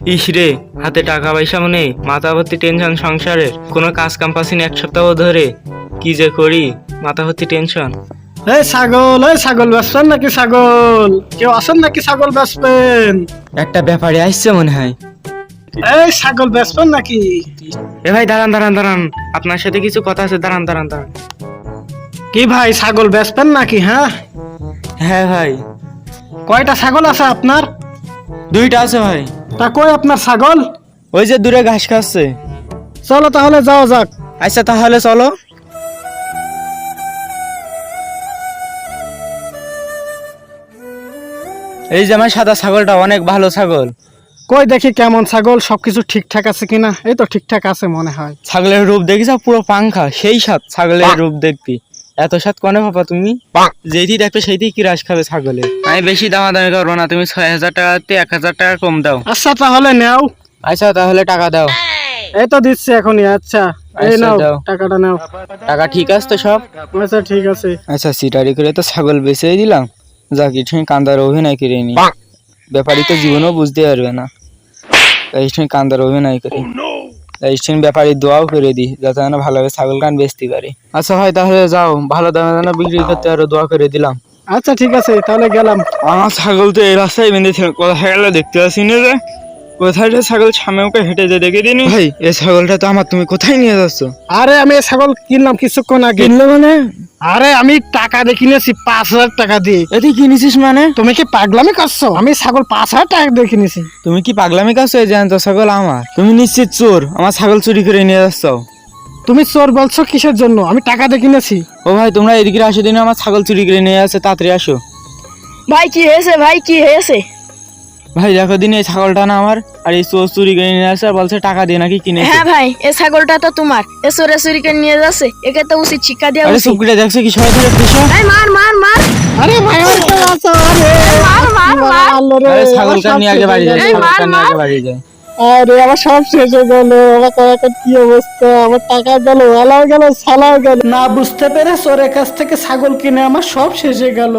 ইস রে, হাতে টাকা পয়সা নেই, মাথা ভর্তি টেনশন সংসারের, কোনো কাজ কাম পাচ্ছি না 1 সপ্তাহ ধরে। কি যে করি, মাথা ভর্তি টেনশন। এই ছাগল বেচবেন নাকি? ছাগল কেউ আসেন নাকি? ছাগল বেচবেন? একটা ব্যাপারে আসছে মনে হয়। এই ছাগল বেচবেন নাকি? এ ভাই দাঁড়ান দাঁড়ান দাঁড়ান, আপনার সাথে কিছু কথা আছে, দাঁড়ান দাঁড়ান দাঁড়ান। কি ভাই, ছাগল বেচবেন নাকি? হ্যাঁ, হ্যাঁ ভাই, কয়টা ছাগল আছে আপনার? 2টা আছে ভাই। তা কই আপনার ছাগল? ওই যে দূরে ঘাস খাচ্ছে। চলো তাহলে যাওয়া যাক। আচ্ছা তাহলে চলো। এই যে আমার সাদা ছাগলটা অনেক ভালো ছাগল। কই দেখি কেমন ছাগল, সবকিছু ঠিকঠাক আছে কিনা। এই তো ঠিকঠাক আছে মনে হয়। ছাগলের রূপ দেখিস, পুরো পাংখা, সেই সাত ছাগলের রূপ দেখবি। এত সাত কনে পাপা তুমি? যেইটি দেখবে সেইটি কি রাস খাবে ছাগলে। আমি বেশি দামাদামি করবো না, তুমি 6,000 টাকাতে 1,000 টাকা কম দাও। আচ্ছা তাহলে নাও। আচ্ছা তাহলে টাকা দাও। এই তো দিচ্ছি এখনই। আচ্ছা এই আচ্ছা, নাও, দাও। টাকাটা নাও। টাকা ঠিক আছে তো সব? আচ্ছা ঠিক আছে। আচ্ছা সিটারি করে তো ছাগল বেচেই দিলাম, যাকে ঠিক কান্দার অভিনয় করে নি। ব্যাপারী তো জীবনেও বুঝতে পারবে না, তাই ঠিক কান্দার অভিনয় করি। তাই ঠিক ব্যাপারী দোয়াও করে দিই, যাতে যেন ভালোভাবে ছাগল কান বেচতে পারি। আচ্ছা ভাই তাহলে যাও, ভালো দামে যেন বিক্রি করতে আরো দোয়া করে দিলাম। আচ্ছা ঠিক আছে তাহলে গেলাম। আমার ছাগল তো এই রাস্তায় বেঁধেছিল, কোথায় গেল দেখতে পাচ্ছি না যে। কোথায় যে ছাগল সামনে ওকে হেঁটে যে দেখে দিনি। ভাই এই ছাগলটা তো আমার, তুমি কোথায় নিয়ে যাচ্ছ? আরে আমি এই ছাগল কিনলাম কিছুক্ষণ আগে। কিনলো মানে? আরে আমি টাকা দিয়ে কিনেছি, 5,000 টাকা দিয়ে। এতে কিনেছিস মানে? তুমি কি পাগলামি করছো? আমি ছাগল 5,000 টাকা দিয়ে কিনেছি। তুমি কি পাগলামি করছো? এই জ্যান্ত ছাগল আমার। তুমি নিশ্চিত চোর, আমার ছাগল চুরি করে নিয়ে যাচ্ছ। তুমি চোর বলছো কিসের জন্য? আমি টাকা দিয়ে কিনেছি। ও ভাই তোমরা এদিকে আসো দিন, আমার ছাগল চুরি করে নিয়ে যাচ্ছে, তাড়াতাড়ি আসো। ভাই কি হয়েছে? ভাই কি হয়েছে? ভাই দেখো দিন, এই ছাগলটা না আমার, আর এই চোর চুরি করে নিয়ে আসছে, আর বলছে টাকা দিয়ে নাকি কিনেছে। হ্যাঁ ভাই, এই ছাগলটা তো তোমার। এ চোরে চুরি করে নিয়ে যাচ্ছে, একে তো উচিত শিক্ষা দেওয়া আরে উচিত। চুপড়ে দেখছো কি সবাই ধরে পেশা? এই মার মার মার আরে ভাই আমার তো আছে। মার মার মার। আল্লাহ রে, আরে ছাগল আমার কান সব নিয়ে আগে শেষ বাড়ি হয়ে যায়, গেল। ছাগল কান নিয়ে আগে বাড়ি যায়। আরে আমার সব শেষ হয়ে গেল। আমার তো এখন কি অবস্থা, আমার টাকা গেল, আলাও গেল, সালাও গেল। না বুঝতে পেরে চোরের কাছ থেকে ছাগল কিনে আমার সব শেষ হয়ে গেল।